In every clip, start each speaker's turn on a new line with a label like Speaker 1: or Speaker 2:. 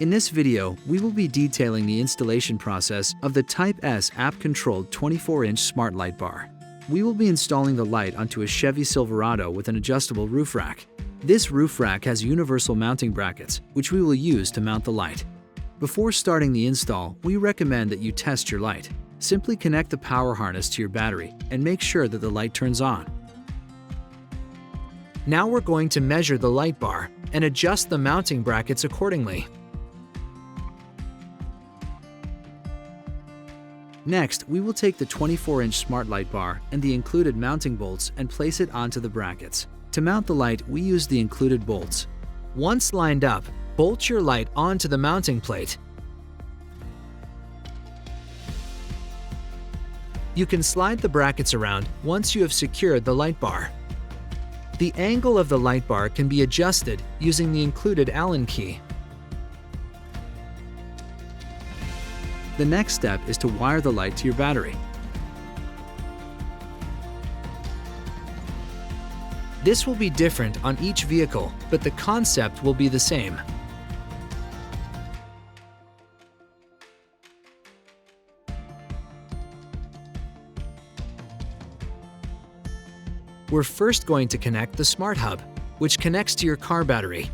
Speaker 1: In this video, we will be detailing the installation process of the Type S app-controlled 24-inch smart light bar. We will be installing the light onto a Chevy Silverado with an adjustable roof rack. This roof rack has universal mounting brackets, which we will use to mount the light. Before starting the install, we recommend that you test your light. Simply connect the power harness to your battery and make sure that the light turns on. Now we're going to measure the light bar and adjust the mounting brackets accordingly. Next, we will take the 24-inch smart light bar and the included mounting bolts and place it onto the brackets. To mount the light, we use the included bolts. Once lined up, bolt your light onto the mounting plate. You can slide the brackets around once you have secured the light bar. The angle of the light bar can be adjusted using the included Allen key. The next step is to wire the light to your battery. This will be different on each vehicle, but the concept will be the same. We're first going to connect the smart hub, which connects to your car battery.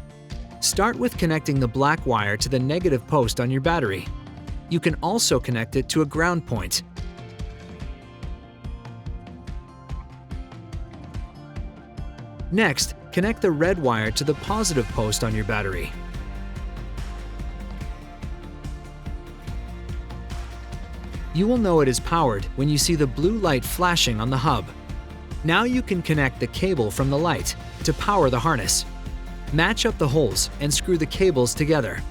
Speaker 1: Start with connecting the black wire to the negative post on your battery. You can also connect it to a ground point. Next, connect the red wire to the positive post on your battery. You will know it is powered when you see the blue light flashing on the hub. Now you can connect the cable from the light to power the harness. Match up the holes and screw the cables together.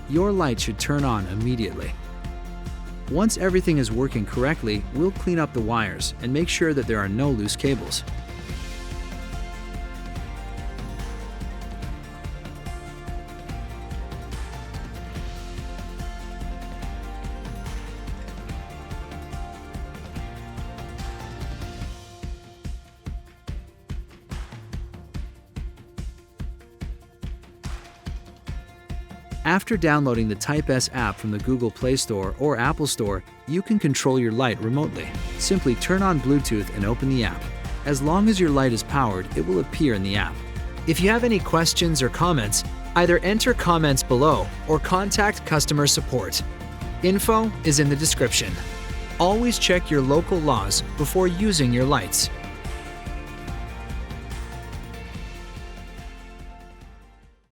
Speaker 1: Your light should turn on immediately. Once everything is working correctly, we'll clean up the wires and make sure that there are no loose cables. After downloading the Type S app from the Google Play Store or Apple Store, you can control your light remotely. Simply turn on Bluetooth and open the app. As long as your light is powered, it will appear in the app. If you have any questions or comments, either enter comments below or contact customer support. Info is in the description. Always check your local laws before using your lights.